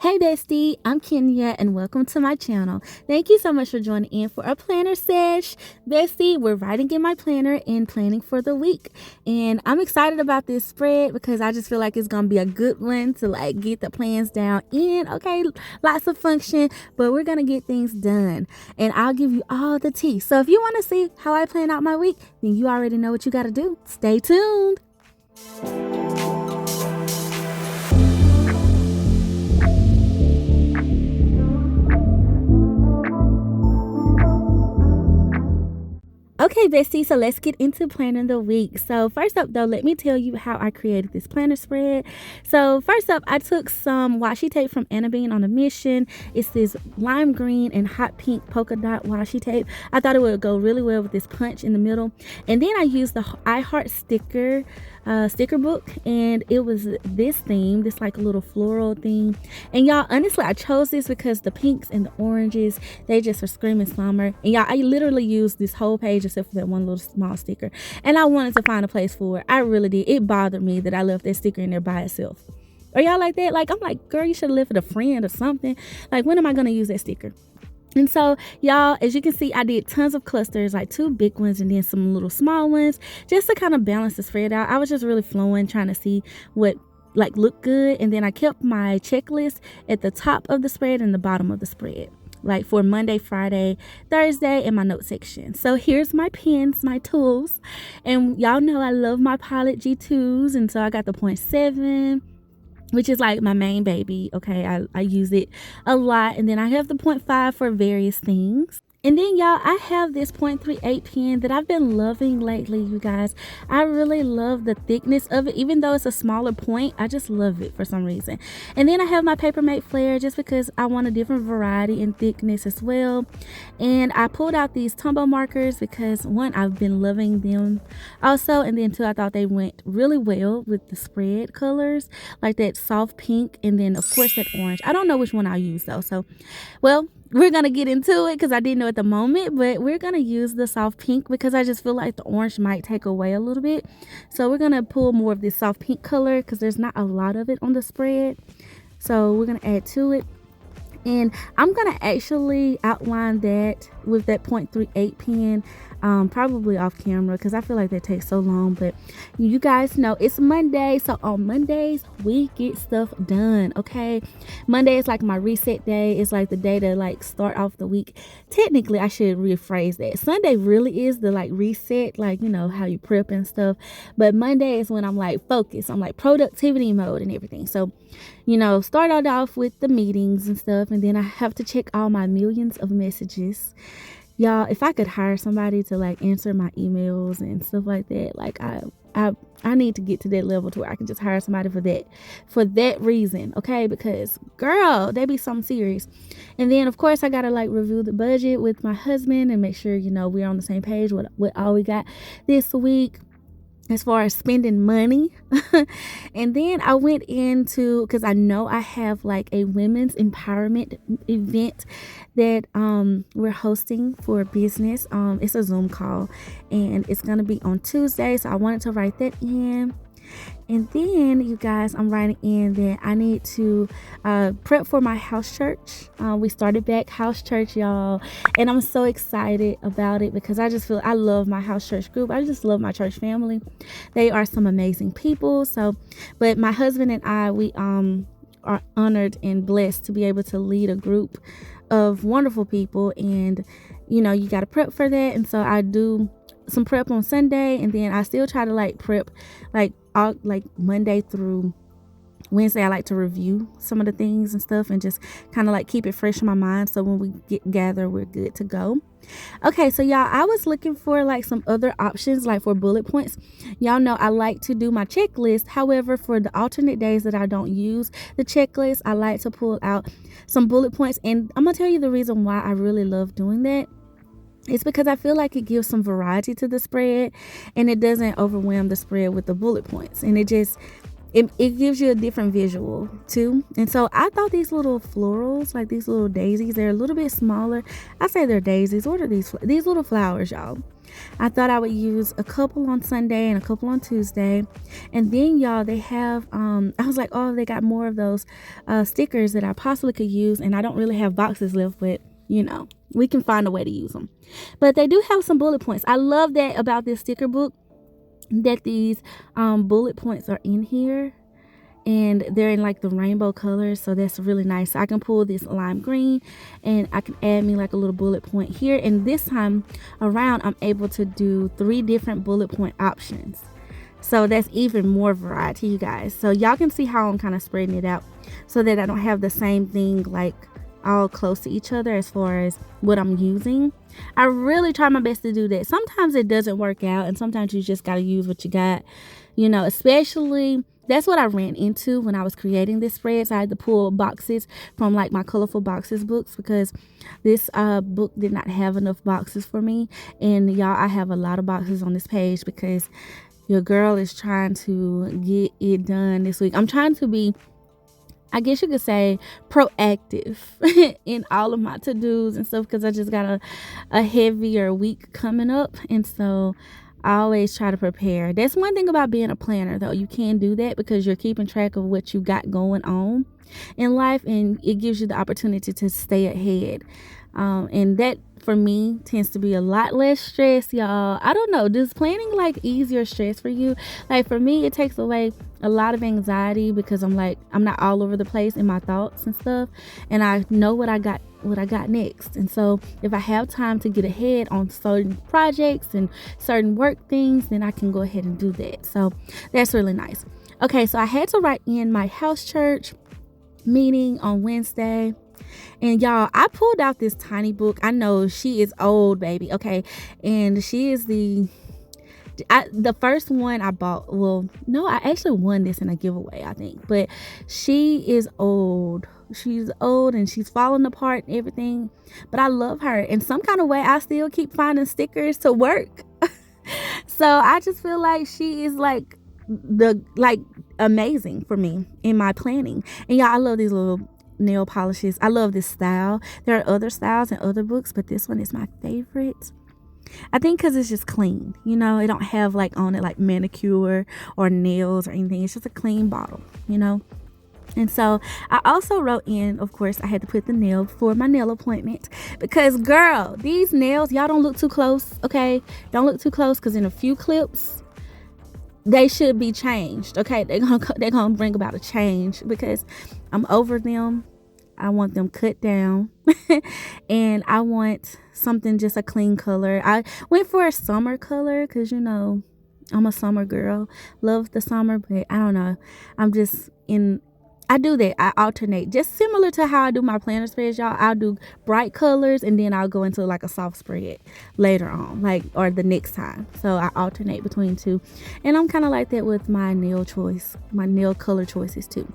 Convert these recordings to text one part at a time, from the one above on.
Hey bestie, I'm Kenya and welcome to my channel. Thank you so much for joining in for a planner sesh. Bestie, we're writing in my planner and planning for the week. And I'm excited about this spread because I just feel like it's going to be a good one to get the plans down in. Okay, lots of function, but we're going to get things done. And I'll give you all the tea. So if you want to see how I plan out my week, then you already know what you got to do. Stay tuned. Okay, bestie, so let's get into planning the week. So first up, though, let me tell you how I created this planner spread. So first up, I took some washi tape from Anna Bean on a Mission. It's this lime green and hot pink polka dot washi tape. I thought it would go really well with this punch in the middle. And then I used the I Heart sticker book, and it was this theme, this like a little floral theme. And y'all, honestly, I chose this because the pinks and the oranges, they just were screaming summer. And y'all, I literally used this whole page except for that one little small sticker, and I wanted to find a place for it. I really did. It bothered me that I left that sticker in there by itself. Are y'all like that? Like, I'm like, girl, you should have left it a friend or something. Like, when am I gonna use that sticker? And so, y'all, as you can see, I did tons of clusters, like 2 big ones and then some little small ones, just to kind of balance the spread out. I was just really flowing, trying to see what looked good. And then I kept my checklist at the top of the spread and the bottom of the spread, like for Monday, Friday, Thursday, and my note section. So here's my pens, my tools. And y'all know I love my Pilot G2s. And so I got the 0.7, which is like my main baby. Okay, I use it a lot. And then I have the 0.5 for various things. And then, y'all, I have this 0.38 pen that I've been loving lately, you guys. I really love the thickness of it. Even though it's a smaller point, I just love it for some reason. And then I have my Papermate Flare just because I want a different variety and thickness as well. And I pulled out these Tumbo markers because, one, I've been loving them also. And then, two, I thought they went really well with the spread colors, like that soft pink and then, of course, that orange. I don't know which one I'll use, though. So, well, we're going to get into it because I didn't know at the moment, but we're going to use the soft pink because I just feel like the orange might take away a little bit. So we're going to pull more of this soft pink color because there's not a lot of it on the spread. So we're going to add to it. And I'm going to actually outline that with that 0.38 pen, probably off camera because I feel like that takes so long. But you guys know it's Monday, so on Mondays we get stuff done. Okay, Monday is like my reset day. It's like the day to start off the week. Technically, I should rephrase that. Sunday really is the reset, how you prep and stuff. But Monday is when I'm focused. I'm productivity mode and everything. So start out off with the meetings and stuff, and then I have to check all my millions of messages. Y'all, if I could hire somebody to answer my emails and stuff like that, I need to get to that level to where I can just hire somebody for that reason, okay? Because girl, they be something serious. And then of course I gotta review the budget with my husband and make sure we're on the same page with all we got this week as far as spending money. And then I went into, because I know I have a women's empowerment event that we're hosting for business. It's a Zoom call and it's gonna be on Tuesday, so I wanted to write that in. And then, you guys, I'm writing in that I need to prep for my house church. We started back house church, y'all, and I'm so excited about it because I just feel I love my house church group. I just love my church family. They are some amazing people. So, but my husband and I, we are honored and blessed to be able to lead a group of wonderful people, and you got to prep for that. And so I do some prep on Sunday, and then I still try to prep all Monday through Wednesday. I like to review some of the things and stuff and just kind of keep it fresh in my mind, so when we gather we're good to go. Okay, so y'all, I was looking for some other options for bullet points. Y'all know I like to do my checklist. However, for the alternate days that I don't use the checklist, I like to pull out some bullet points, and I'm gonna tell you the reason why I really love doing that. It's because I feel like it gives some variety to the spread and it doesn't overwhelm the spread with the bullet points, and it just it gives you a different visual too. And so I thought these little florals, like these little daisies, they're a little bit smaller. I say they're daisies. What are these little flowers, y'all? I thought I would use a couple on Sunday and a couple on Tuesday. And then, y'all, they have I was like, oh, they got more of those stickers that I possibly could use, and I don't really have boxes left, but we can find a way to use them. But they do have some bullet points. I love that about this sticker book, that these bullet points are in here, and they're in like the rainbow colors, so that's really nice. I can pull this lime green and I can add me like a little bullet point here, and this time around I'm able to do 3 different bullet point options, so that's even more variety, you guys. So y'all can see how I'm kind of spreading it out so that I don't have the same thing like all close to each other as far as what I'm using. I really try my best to do that. Sometimes it doesn't work out, and sometimes you just got to use what you got, especially that's what I ran into when I was creating this spread. So I had to pull boxes from like my colorful boxes books, because this book did not have enough boxes for me. And y'all, I have a lot of boxes on this page because your girl is trying to get it done this week. I'm trying to be, I guess you could say, proactive in all of my to-dos and stuff, because I just got a heavier week coming up, and so I always try to prepare. That's one thing about being a planner, though. You can do that because you're keeping track of what you got going on in life, and it gives you the opportunity to stay ahead. And that, for me, tends to be a lot less stress, y'all. I don't know, does planning like ease your stress for you? Like for me, it takes away a lot of anxiety because I'm not all over the place in my thoughts and stuff, and I know what I got next. And so if I have time to get ahead on certain projects and certain work things, then I can go ahead and do that. So that's really nice. Okay, so I had to write in my house church meeting on Wednesday. And y'all, I pulled out this tiny book. I know she is old, baby. Okay. And she is the first one I bought. Well, no, I actually won this in a giveaway, I think. But she is old. She's old and she's falling apart and everything. But I love her. In some kind of way, I still keep finding stickers to work. So I just feel like she is like amazing for me in my planning. And y'all, I love these little nail polishes. I love this style. There are other styles in other books, but this one is my favorite. I think because it's just clean. It don't have like on it like manicure or nails or anything. It's just a clean bottle. And so I also wrote in, of course, I had to put the nail for my nail appointment, because girl, these nails, y'all don't look too close. Okay, don't look too close, because in a few clips they should be changed. Okay, they're gonna bring about a change because I'm over them. I want them cut down and I want something just a clean color. I went for a summer color because I'm a summer girl, love the summer, but I don't know, I do that. I alternate, just similar to how I do my planner spreads, y'all. I'll do bright colors and then I'll go into like a soft spread later on, or the next time. So I alternate between two. And I'm kind of like that with my nail color choices too.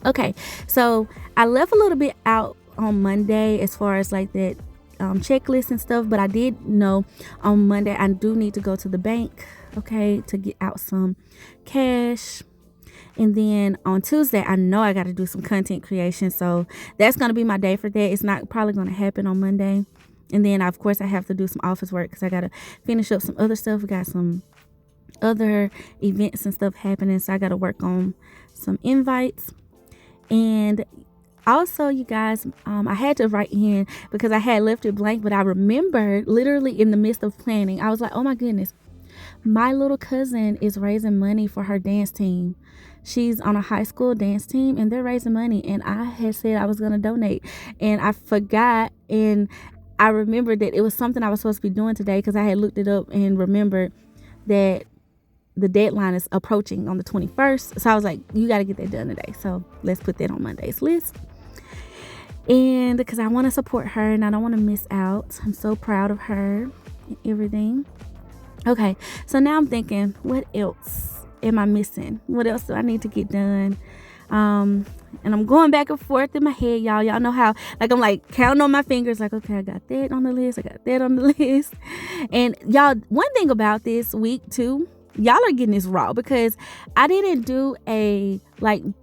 Okay, so I left a little bit out on Monday as far as like that checklist and stuff, but I did know on Monday I do need to go to the bank, okay, to get out some cash. And then on Tuesday, I know I got to do some content creation. So that's going to be my day for that. It's not probably going to happen on Monday. And then, of course, I have to do some office work because I got to finish up some other stuff. We got some other events and stuff happening. So I got to work on some invites. And also, you guys, I had to write in because I had left it blank. But I remembered literally in the midst of planning, I was like, oh, my goodness. My little cousin is raising money for her dance team. She's on a high school dance team and they're raising money. And I had said I was going to donate. And I forgot. And I remembered that it was something I was supposed to be doing today because I had looked it up and remembered that the deadline is approaching on the 21st. So I was like, you got to get that done today. So let's put that on Monday's list. And because I want to support her and I don't want to miss out. I'm so proud of her and everything. Okay, so now I'm thinking, what else am I missing? What else do I need to get done? And I'm going back and forth in my head, y'all. Y'all know how, like, I'm like counting on my fingers, like, okay, I got that on the list. I got that on the list. And y'all, one thing about this week too, y'all are getting this raw because I didn't do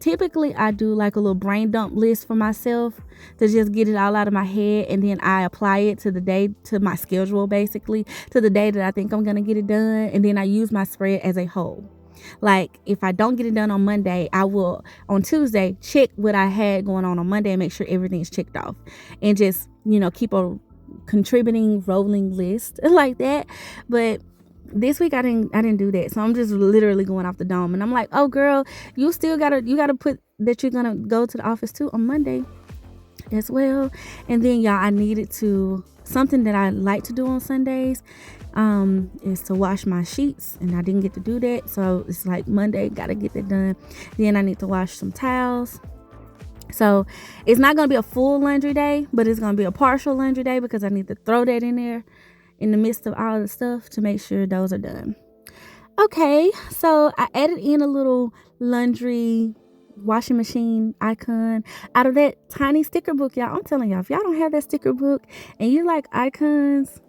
typically I do like a little brain dump list for myself to just get it all out of my head, and then I apply it to my schedule, basically to the day that I think I'm going to get it done. And then I use my spread as a whole. Like if I don't get it done on Monday, I will on Tuesday check what I had going on Monday and make sure everything's checked off, and just, keep a contributing rolling list like that. But this week I didn't do that. So I'm just literally going off the dome, and I'm like, oh girl, you gotta put that you're gonna go to the office too on Monday as well. And then y'all, I needed to, something that I like to do on Sundays is to wash my sheets, and I didn't get to do that. So it's like Monday, gotta get that done. Then I need to wash some towels. So it's not gonna be a full laundry day, but it's gonna be a partial laundry day because I need to throw that in there in the midst of all the stuff to make sure those are done. Okay, so I added in a little laundry washing machine icon out of that tiny sticker book, y'all. I'm telling y'all, if y'all don't have that sticker book and you like icons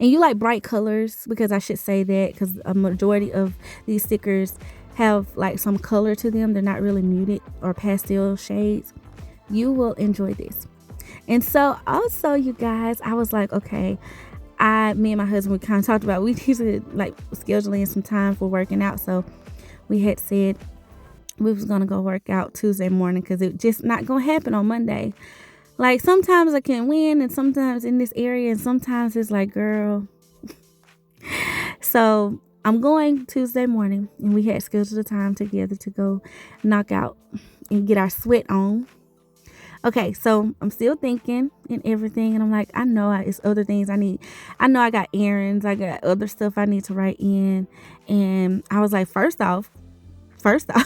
and you like bright colors, because I should say that because a majority of these stickers have like some color to them, they're not really muted or pastel shades, you will enjoy this. And so also, you guys, I was like, okay, me and my husband, we kind of talked about, we need to like schedule in some time for working out. So we had said we was going to go work out Tuesday morning because it just not going to happen on Monday. Like sometimes I can win, and sometimes in this area, and sometimes it's like, girl. So I'm going Tuesday morning, and we had scheduled a time together to go knock out and get our sweat on. Okay, so I'm still thinking and everything, and I'm like, I know it's other things I need. I know I got errands, I got other stuff I need to write in, and I was like, first off,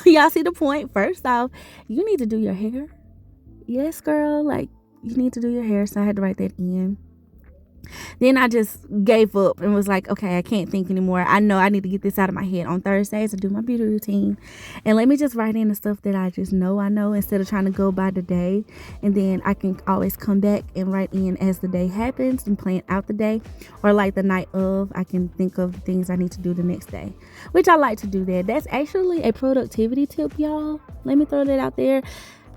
y'all see the point? First off, you need to do your hair. Yes, girl, like you need to do your hair, so I had to write that in. Then I just gave up and was like, okay, I can't think anymore. I know I need to get this out of my head on Thursdays to do my beauty routine. And let me just write in the stuff that I just know I know, instead of trying to go by the day. And then I can always come back and write in as the day happens and plan out the day. Or like the night of, I can think of the things I need to do the next day, which I like to do that. That's actually a productivity tip, y'all. Let me throw that out there.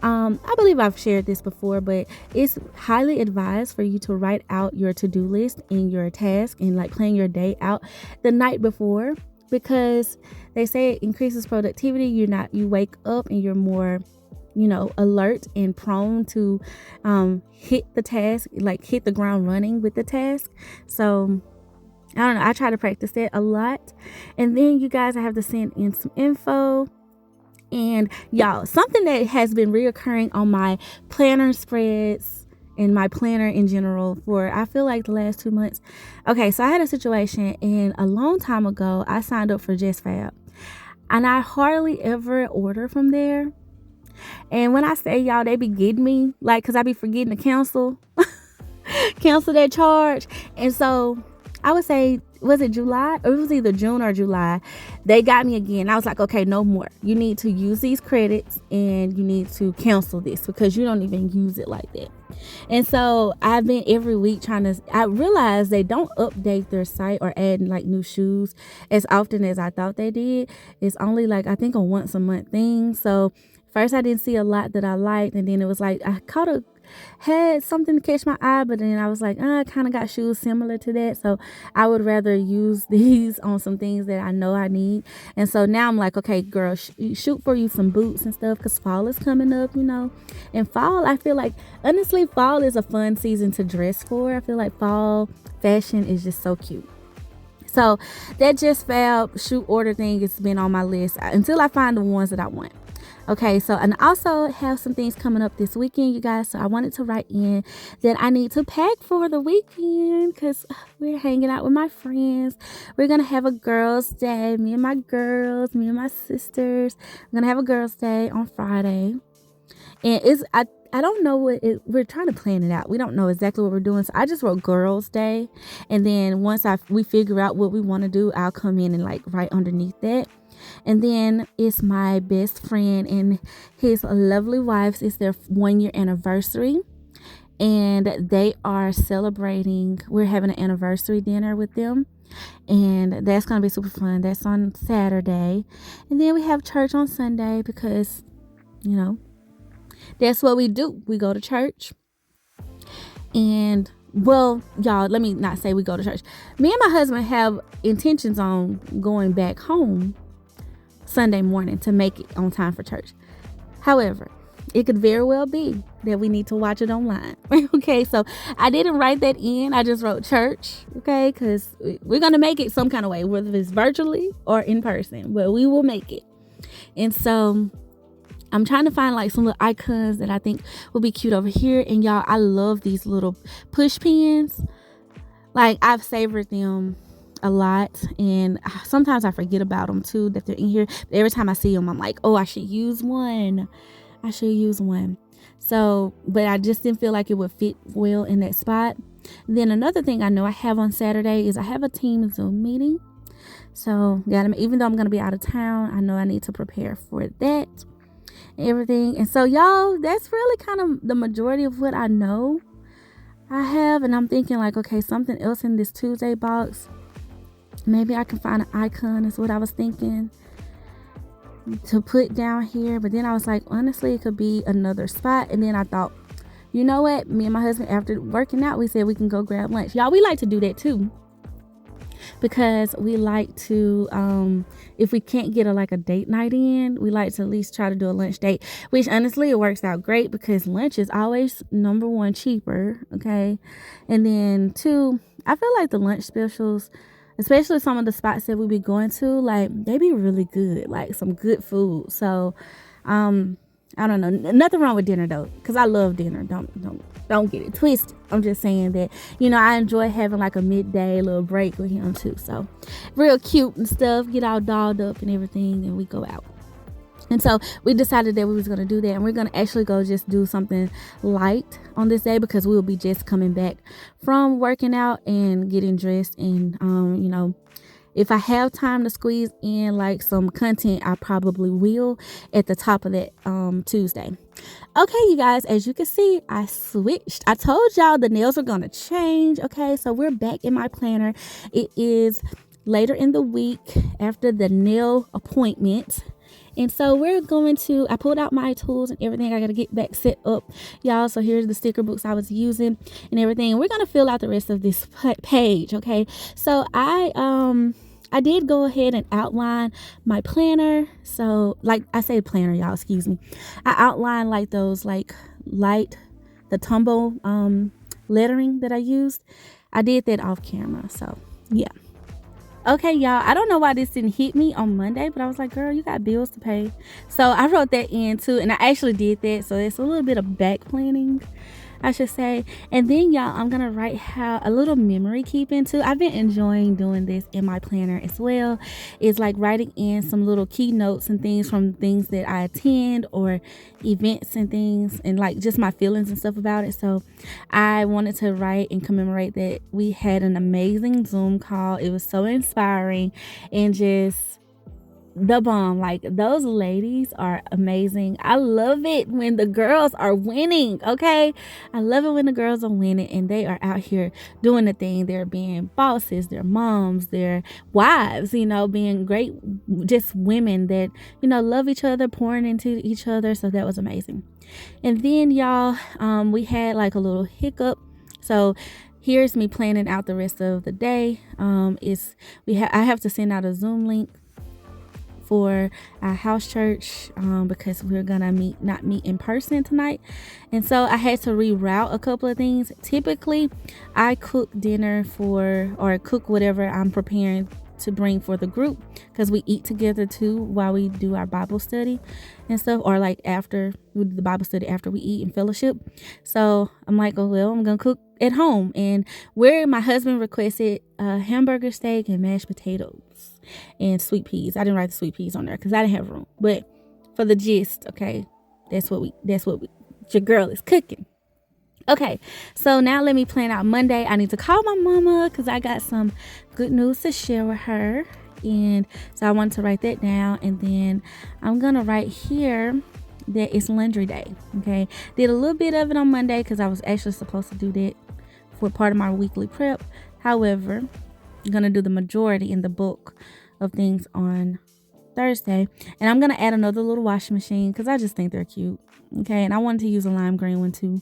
I believe I've shared this before, but it's highly advised for you to write out your to-do list and your task and like plan your day out the night before, because they say it increases productivity. You wake up and you're more, alert and prone to hit the task, like hit the ground running with the task. So I don't know. I try to practice that a lot. And then you guys, I have to send in some info. And y'all, something that has been reoccurring on my planner spreads and my planner in general for, I feel like, the last 2 months. Okay, so I had a situation, and a long time ago, I signed up for Just Fab, and I hardly ever order from there. And when I say, y'all, they be getting me, like, because I be forgetting to cancel that charge. And so I would say, was it July? Or it was either June or July. They got me again. I was like, okay, no more. You need to use these credits and you need to cancel this because you don't even use it like that. And so I've been every week I realized they don't update their site or add like new shoes as often as I thought they did. It's only like, I think, a once a month thing. So first I didn't see a lot that I liked. And then it was like, I had something to catch my eye, but then I was like, I kind of got shoes similar to that, so I would rather use these on some things that I know I need. And so now I'm like, okay, girl, shoot for you some boots and stuff, because fall is coming up, and fall, I feel like, honestly, fall is a fun season to dress for. I feel like fall fashion is just so cute. So that Just Fab shoot order thing has been on my list until I find the ones that I want. Okay, so, and I also have some things coming up this weekend, you guys. So I wanted to write in that I need to pack for the weekend because we're hanging out with my friends. We're going to have a girls' day. Me and my sisters. We're going to have a girls' day on Friday. And I don't know we're trying to plan it out. We don't know exactly what we're doing. So I just wrote Girls' Day. And then once we figure out what we want to do, I'll come in and like right underneath that. And then it's my best friend and his lovely wives. It's their 1-year anniversary. And they are celebrating. We're having an anniversary dinner with them. and that's gonna be super fun. That's on Saturday, and then we have church on Sunday because, you know, that's what we do. We go to church. And well, y'all, let me not say we go to church. Me and my husband have intentions on going back home Sunday morning to make it on time for church. However, it could very well be that we need to watch it online. Okay, so I didn't write that in. I just wrote church, okay, because we're going to make it some kind of way, whether it's virtually or in person, but we will make it. And so I'm trying to find like some little icons that I think will be cute over here. And y'all, I love these little push pins. Like, I've savored them a lot, and sometimes I forget about them too, that they're in here. But every time I see them, I'm like, oh, I should use one. So, but I just didn't feel like it would fit well in that spot. Then another thing I know I have on Saturday is I have a team Zoom meeting. So even though I'm going to be out of town, I know I need to prepare for that and everything. And so, y'all, that's really kind of the majority of what I know I have. And I'm thinking like, okay, something else in this Tuesday box. Maybe I can find an icon is what I was thinking to put down here. But then I was like, honestly, it could be another spot. And then I thought, you know what? Me and my husband, after working out, we said we can go grab lunch. Y'all, we like to do that too. Because we like to, if we can't get a date night in, we like to at least try to do a lunch date, which honestly, it works out great because lunch is always number one, cheaper. Okay. And then two, I feel like the lunch specials, especially some of the spots that we be going to, like, they be really good, like some good food. So, I don't know, nothing wrong with dinner though, because I love dinner. Don't get it twisted. I'm just saying that, you know, I enjoy having like a midday little break with him too. So real cute and stuff, get all dolled up and everything, and we go out. And so we decided that we was going to do that, and we're going to actually go just do something light on this day because we will be just coming back from working out and getting dressed. And, you know, if I have time to squeeze in like some content, I probably will at the top of that Tuesday. Okay, you guys, as you can see, I switched. I told y'all the nails are going to change. Okay, so we're back in my planner. It is later in the week after the nail appointment. And so we're going to, I pulled out my tools and everything. I got to get back set up, y'all. So here's the sticker books I was using and everything. And we're going to fill out the rest of this page. Okay. So I did go ahead and outline my planner. So like I say planner, y'all, excuse me. I outlined like those like light, the tumble lettering that I used. I did that off camera. So yeah. Okay, y'all, I don't know why this didn't hit me on Monday, but I was like, girl, you got bills to pay. So I wrote that in too, and I actually did that. So it's a little bit of back planning, I should say. And then, y'all, I'm going to write how a little memory keeping too. I've been enjoying doing this in my planner as well. It's like writing in some little key notes and things from things that I attend or events and things, and like just my feelings and stuff about it. So I wanted to write and commemorate that we had an amazing Zoom call. It was so inspiring and just the bomb. Like, those ladies are amazing. I love it when the girls are winning. Okay, I love it when the girls are winning and they are out here doing the thing. They're being bosses, they're moms, they're wives, you know, being great, just women that, you know, love each other, pouring into each other. So that was amazing. And then, y'all, we had like a little hiccup. So here's me planning out the rest of the day. I have to send out a Zoom link for our house church because we're gonna not meet in person tonight, and so I had to reroute a couple of things. Typically I cook dinner or cook whatever I'm preparing to bring for the group, because we eat together too while we do our Bible study and stuff, or like after we do the Bible study after we eat and fellowship. So I'm like, oh well, I'm gonna cook at home, and where my husband requested hamburger steak and mashed potatoes and sweet peas. I didn't write the sweet peas on there because I didn't have room, but for the gist, okay, that's what your girl is cooking. Okay, so now let me plan out Monday. I need to call my mama because I got some good news to share with her. And so I want to write that down. And then I'm going to write here that it's laundry day. Okay, did a little bit of it on Monday because I was actually supposed to do that for part of my weekly prep. However, gonna do the majority in the bulk of things on Thursday. And I'm gonna add another little washing machine because I just think they're cute. Okay, and I wanted to use a lime green one too.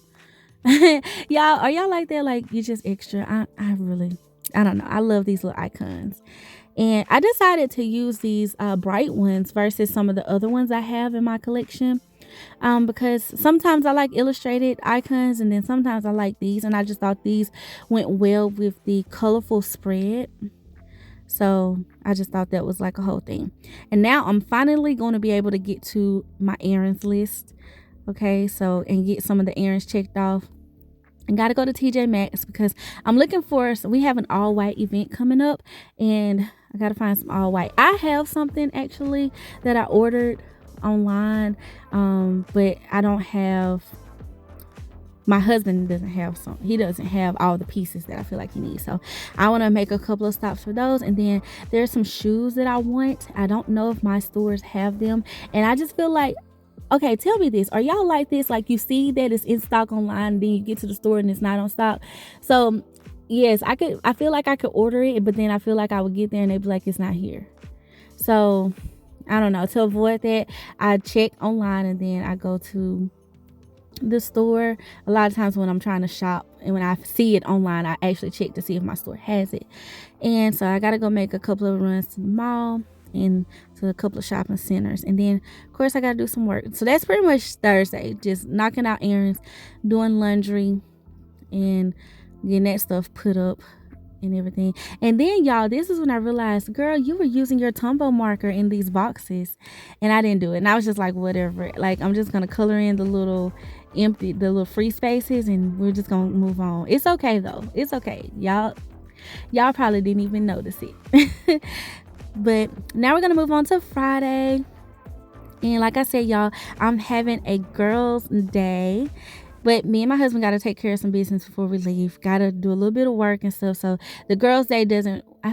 Y'all, are y'all like that? Like, you just extra? I don't know. I love these little icons. And I decided to use these bright ones versus some of the other ones I have in my collection. Because sometimes I like illustrated icons and then sometimes I like these. And I just thought these went well with the colorful spread. So I just thought that was like a whole thing. And now I'm finally going to be able to get to my errands list. Okay, so and get some of the errands checked off. And got to go to TJ Maxx because I'm looking for, so we have an all white event coming up and I got to find some all white. I have something actually that I ordered online, but I don't have, my husband doesn't have some, he doesn't have all the pieces that I feel like he needs. So I want to make a couple of stops for those. And then there's some shoes that I want. I don't know if my stores have them. And I just feel like, okay, tell me this. Are y'all like this? Like, you see that it's in stock online, then you get to the store and it's not on stock. So yes, I feel like I could order it, but then I feel like I would get there and they'd be like, it's not here. So I don't know. To avoid that, I check online and then I go to the store. A lot of times when I'm trying to shop and when I see it online, I actually check to see if my store has it. And so I got to go make a couple of runs to the mall and to a couple of shopping centers, and then of course I gotta do some work. So that's pretty much Thursday, just knocking out errands, doing laundry, and getting that stuff put up and everything. And then y'all, this is when I realized, girl, you were using your Tombow marker in these boxes and I didn't do it. And I was just like, whatever, like I'm just gonna color in the little free spaces and we're just gonna move on. It's okay though, it's okay. Y'all probably didn't even notice it. But now we're gonna move on to Friday, and like I said, y'all, I'm having a girls' day, but me and my husband got to take care of some business before we leave. Got to do a little bit of work and stuff. So the girls' day doesn't, I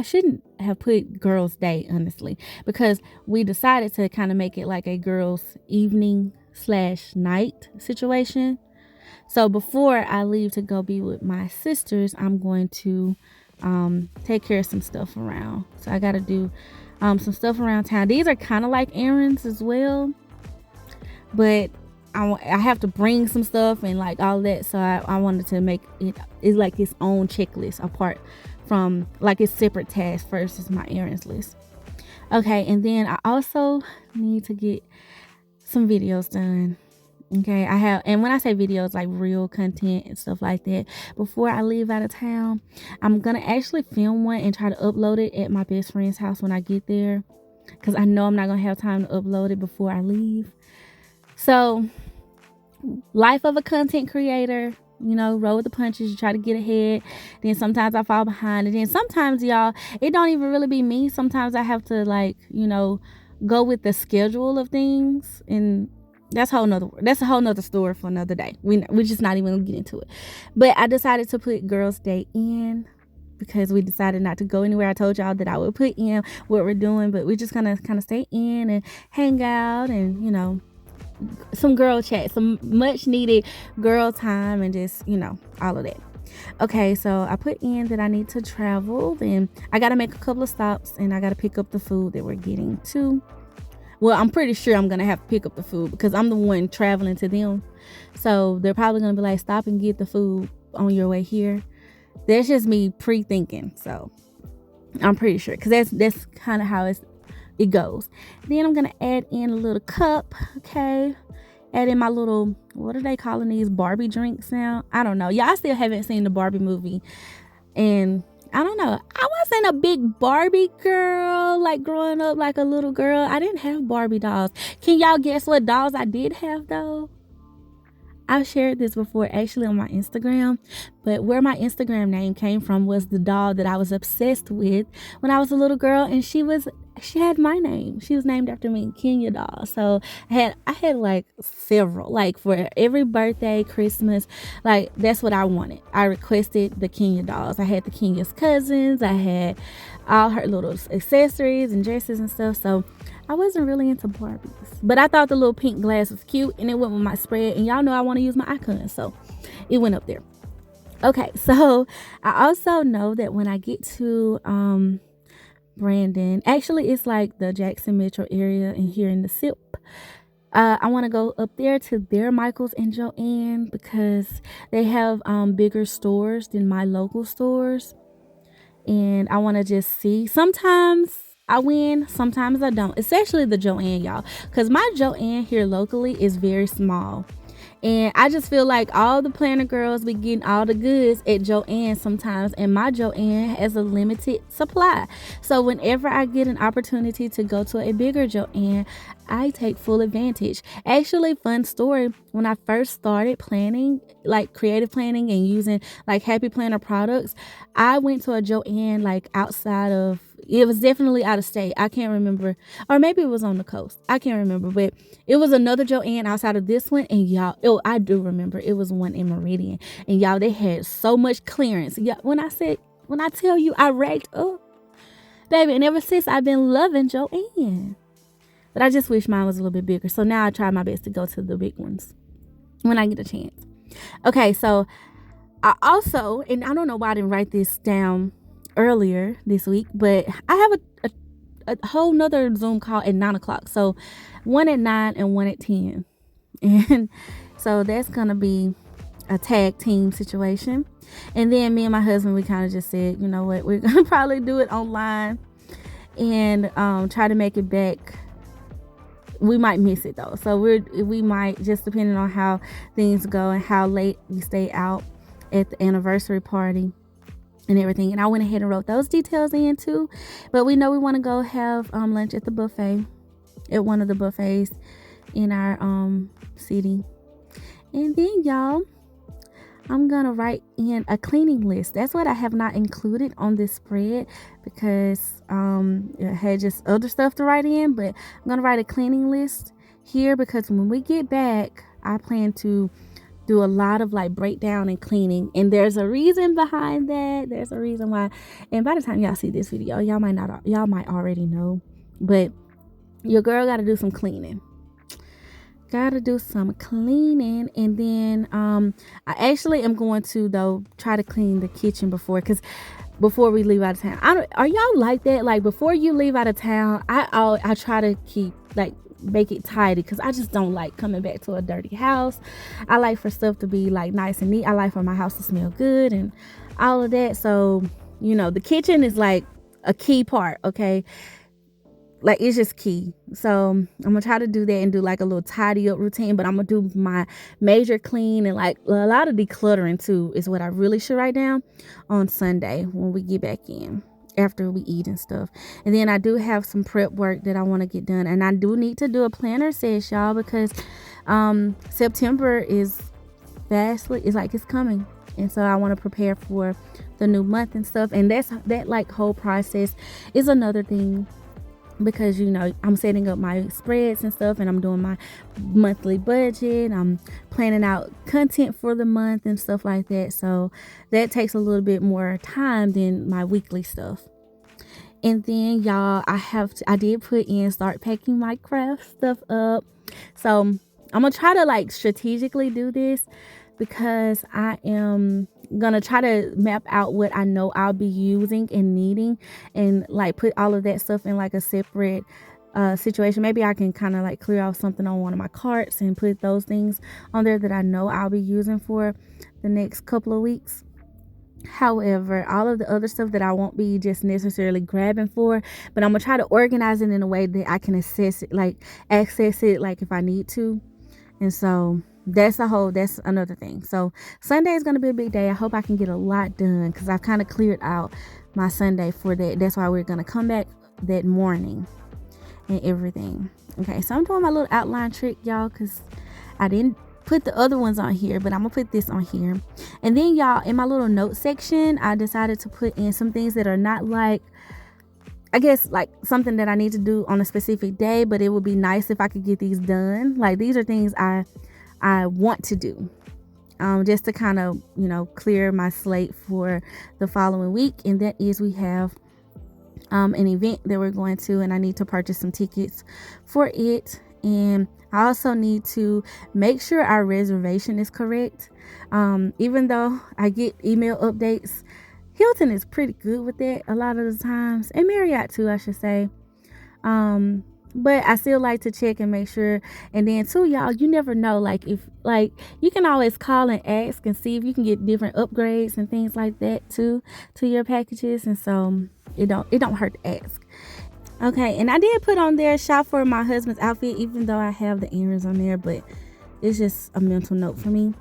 shouldn't have put girls' day, honestly, because we decided to kind of make it like a girls' evening / night situation. So before I leave to go be with my sisters, I'm going to take care of some stuff around. So I got to do some stuff around town. These are kind of like errands as well, but I have to bring some stuff and like all that. So I wanted to make it's like its own checklist apart from like its separate task versus my errands list. Okay, and then I also need to get some videos done. Okay, I have, and when I say videos, like real content and stuff like that, before I leave out of town, I'm gonna actually film one and try to upload it at my best friend's house when I get there, because I know I'm not gonna have time to upload it before I leave. So, life of a content creator, you know, roll with the punches. You try to get ahead, then sometimes I fall behind, and then sometimes, y'all, it don't even really be me. Sometimes I have to, like, you know, go with the schedule of things, and that's a whole nother story for another day. We're just not even gonna get into it. But I decided to put girls' day in because we decided not to go anywhere. I told y'all that I would put in what we're doing, but we're just gonna kind of stay in and hang out and, you know, some girl chat, some much needed girl time, and just, you know, all of that. Okay, so I put in that I need to travel, and I got to make a couple of stops, and I got to pick up the food that we're getting to. Well, I'm pretty sure I'm going to have to pick up the food because I'm the one traveling to them. So they're probably going to be like, stop and get the food on your way here. That's just me pre-thinking. So I'm pretty sure because that's kind of how it goes. Then I'm going to add in a little cup. Okay. Add in my little, what are they calling these, Barbie drinks now? I don't know. Y'all still haven't seen the Barbie movie. And I don't know. I wasn't a big Barbie girl, like growing up like a little girl. I didn't have Barbie dolls. Can y'all guess what dolls I did have though? I've shared this before actually on my Instagram, but where my Instagram name came from was the doll that I was obsessed with when I was a little girl, and she had my name. She was named after me, Kenya doll. So I had like several, like for every birthday, Christmas, like that's what I wanted. I requested the Kenya dolls. I had the Kenya's cousins. I had all her little accessories and dresses and stuff. So I wasn't really into Barbies, but I thought the little pink glass was cute and it went with my spread, and y'all know I want to use my icon, so it went up there. Okay, so I also know that when I get to Brandon, actually it's like the Jackson metro area and here in the SIP. I want to go up there to their Michaels and Joanne because they have bigger stores than my local stores, and I want to just see. Sometimes I win, sometimes I don't, especially the Joanne, y'all, because my Joanne here locally is very small. And I just feel like all the planner girls be getting all the goods at Joanne sometimes, and my Joanne has a limited supply. So whenever I get an opportunity to go to a bigger Joanne, I take full advantage. Actually, fun story, when I first started planning, like creative planning and using like Happy Planner products, I went to a Joanne like outside of, it was definitely out of state. I can't remember, or maybe it was on the coast. I can't remember, but it was another Joanne outside of this one. And y'all, oh, I do remember it was one in Meridian. And y'all, they had so much clearance. Yeah, when I tell you I racked up, baby, and ever since I've been loving Joanne. But I just wish mine was a little bit bigger. So now I try my best to go to the big ones when I get a chance. Okay, so I also, and I don't know why I didn't write this down earlier this week, but I have a whole nother Zoom call at 9 o'clock. So one at 9 and one at 10. And so that's going to be a tag team situation. And then me and my husband, we kind of just said, you know what, we're going to probably do it online and try to make it back. We might miss it though. So we might, just depending on how things go and how late we stay out at the anniversary party and everything. And I went ahead and wrote those details in too. But we know we want to go have lunch at the buffet, at one of the buffets in our city. And then y'all, I'm gonna write in a cleaning list. That's what I have not included on this spread because it had just other stuff to write in, but I'm gonna write a cleaning list here because when we get back, I plan to do a lot of like breakdown and cleaning, and there's a reason behind that. There's a reason why, and by the time y'all see this video, y'all might already know, but your girl got to do some cleaning. Gotta do some cleaning. And then I actually am going to though try to clean the kitchen before we leave out of town. Are y'all like that? Like before you leave out of town, I try to keep like make it tidy because I just don't like coming back to a dirty house. I like for stuff to be like nice and neat. I like for my house to smell good and all of that. So you know, the kitchen is like a key part, okay? Like it's just key. So I'm gonna try to do that and do like a little tidy up routine, but I'm gonna do my major clean and like a lot of decluttering too is what I really should write down on Sunday when we get back in after we eat and stuff. And then I do have some prep work that I want to get done, and I do need to do a planner sesh, y'all, because September is it's coming, and so I want to prepare for the new month and stuff. And that like whole process is another thing, because you know I'm setting up my spreads and stuff, and I'm doing my monthly budget, I'm planning out content for the month and stuff like that. So that takes a little bit more time than my weekly stuff. And then y'all, I did put in start packing my craft stuff up. So I'm gonna try to like strategically do this because I am gonna try to map out what I know I'll be using and needing, and like put all of that stuff in like a separate situation. Maybe I can kind of like clear off something on one of my carts and put those things on there that I know I'll be using for the next couple of weeks. However, all of the other stuff that I won't be just necessarily grabbing for, but I'm gonna try to organize it in a way that I can access it like if I need to. And so that's another thing. So Sunday is going to be a big day. I hope I can get a lot done because I've kind of cleared out my Sunday for that. That's why we're going to come back that morning and everything. Okay, so I'm doing my little outline trick, y'all, because I didn't put the other ones on here, but I'm gonna put this on here. And then y'all, in my little note section, I decided to put in some things that are not like, I guess, like something that I need to do on a specific day, but it would be nice if I could get these done. Like these are things I want to do, just to kind of, you know, clear my slate for the following week. And that is, we have an event that we're going to, and I need to purchase some tickets for it. And I also need to make sure our reservation is correct. Even though I get email updates, Hilton is pretty good with that a lot of the times, and Marriott too, I should say. Um, but I still like to check and make sure. And then too, y'all, you never know. Like if like you can always call and ask and see if you can get different upgrades and things like that too to your packages. And so it don't hurt to ask. Okay, and I did put on there shop for my husband's outfit, even though I have the earrings on there, but it's just a mental note for me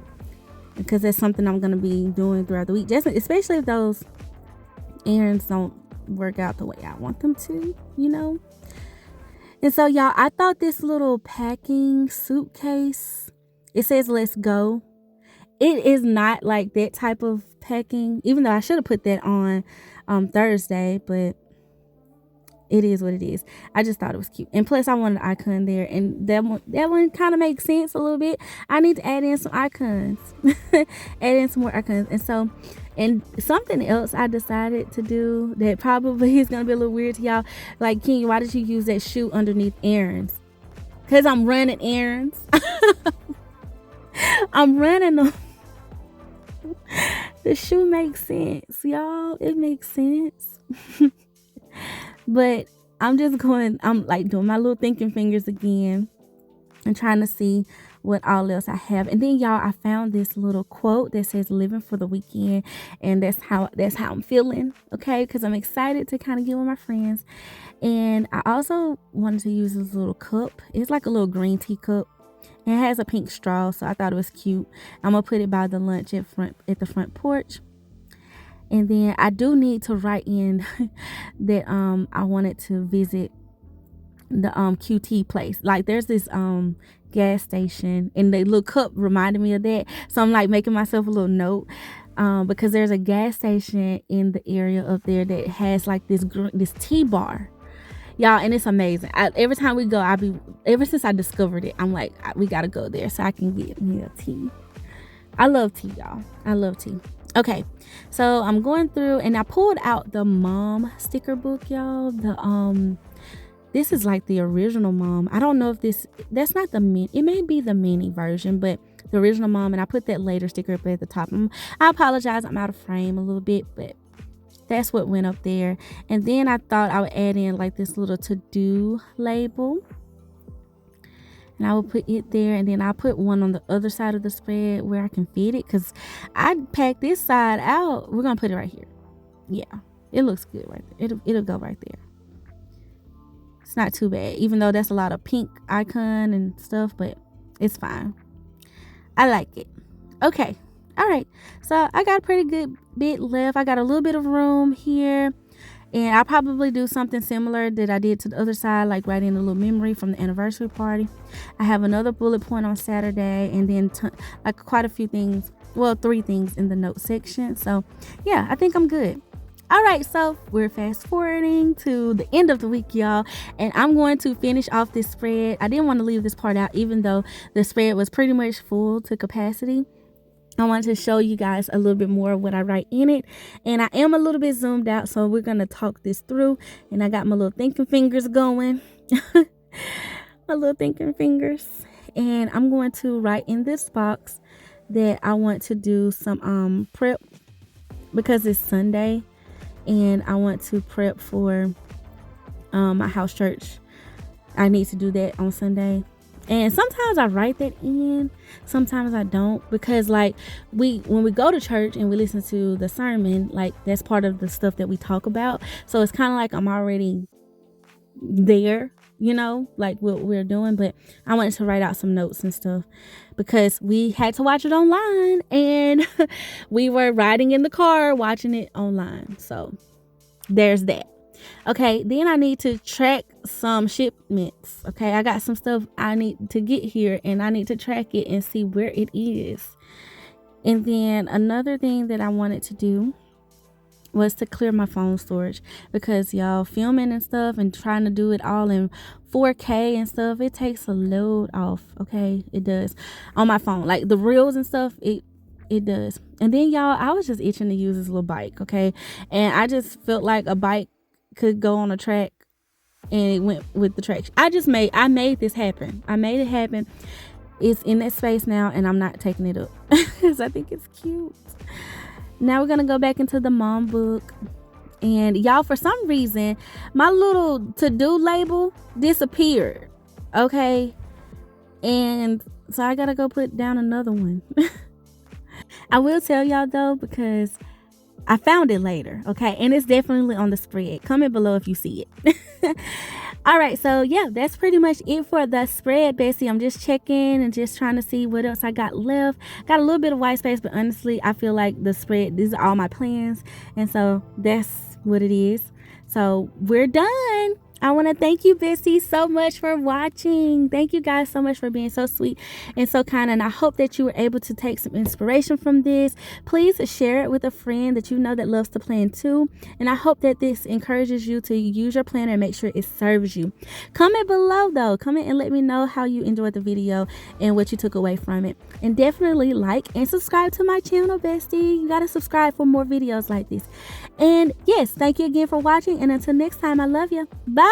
because that's something I'm gonna be doing throughout the week. Just especially if those errands don't work out the way I want them to, you know. And so y'all, I thought this little packing suitcase, it says let's go. It is not like that type of packing, even though I should have put that on Thursday, but it is what it is. I just thought it was cute. And plus I wanted an icon there, and that one kind of makes sense a little bit. I need to add in some icons. Add in some more icons. And so, and something else I decided to do that probably is going to be a little weird to y'all. Like, King, why did you use that shoe underneath errands? Because I'm running errands. I'm running them. The shoe makes sense, y'all. It makes sense. But I'm like doing my little thinking fingers again and trying to see what all else I have. And then y'all, I found this little quote that says living for the weekend, and that's how I'm feeling, okay? Because I'm excited to kind of get with my friends. And I also wanted to use this little cup. It's like a little green tea cup. And it has a pink straw, so I thought it was cute. I'm gonna put it by the lunch at the front porch. And then I do need to write in that I wanted to visit the QT place. Like there's this gas station, and the little cup reminded me of that. So I'm like making myself a little note because there's a gas station in the area up there that has like this tea bar. Y'all, and it's amazing. Every time we go, ever since I discovered it, I'm like, we gotta go there so I can get me a tea. I love tea, y'all. I love tea. Okay, so I'm going through, and I pulled out the mom sticker book, y'all. This is like the original mom. I don't know if that's not the mini. It may be the mini version, but the original mom. And I put that later sticker up at the top. I apologize, I'm out of frame a little bit, but that's what went up there. And then I thought I would add in like this little to-do label. And I will put it there, and then I'll put one on the other side of the spread where I can fit it, because I packed this side out. We're going to put it right here. Yeah, it looks good right there. It'll go right there. It's not too bad, even though that's a lot of pink icon and stuff, but it's fine. I like it. Okay. All right. So I got a pretty good bit left. I got a little bit of room here. And I'll probably do something similar that I did to the other side, like write in a little memory from the anniversary party. I have another bullet point on Saturday, and then like quite a few things, well, 3 things in the note section. So yeah, I think I'm good. All right, so we're fast forwarding to the end of the week, y'all, and I'm going to finish off this spread. I didn't want to leave this part out, even though the spread was pretty much full to capacity. I wanted to show you guys a little bit more of what I write in it. And I am a little bit zoomed out, so we're going to talk this through. And I got my little thinking fingers going. My little thinking fingers. And I'm going to write in this box that I want to do some prep, because it's Sunday. And I want to prep for my house church. I need to do that on Sunday. And sometimes I write that in, sometimes I don't, because like when we go to church and we listen to the sermon, like that's part of the stuff that we talk about. So it's kind of like I'm already there, you know, like what we're doing. But I wanted to write out some notes and stuff because we had to watch it online, and we were riding in the car watching it online. So there's that. Okay, then I need to track some shipments. Okay, I got some stuff I need to get here, and I need to track it and see where it is. And then another thing that I wanted to do was to clear my phone storage, because y'all, filming and stuff and trying to do it all in 4K and stuff, it takes a load off. Okay, it does on my phone, like the reels and stuff. It does. And then y'all, I was just itching to use this little bike. Okay, and I just felt like a bike could go on a track and it went with the traction. I made this happen. I made it happen. It's in that space now, and I'm not taking it up because I think it's cute. Now we're gonna go back into the mom book. And y'all, for some reason, my little to-do label disappeared. Okay. And so I gotta go put down another one. I will tell y'all though, because I found it later. Okay. And it's definitely on the spread. Comment below if you see it. All right, so yeah, that's pretty much it for the spread, Bessie. I'm just checking and just trying to see what else I got left. Got a little bit of white space, but honestly, I feel like the spread, these are all my plans, and so that's what it is. So we're done. I want to thank you, Bessie, so much for watching. Thank you guys so much for being so sweet and so kind. And I hope that you were able to take some inspiration from this. Please share it with a friend that you know that loves to plan too. And I hope that this encourages you to use your planner and make sure it serves you. Comment below though. Comment and let me know how you enjoyed the video and what you took away from it. And definitely like and subscribe to my channel, Bestie. You got to subscribe for more videos like this. And yes, thank you again for watching. And until next time, I love you. Bye.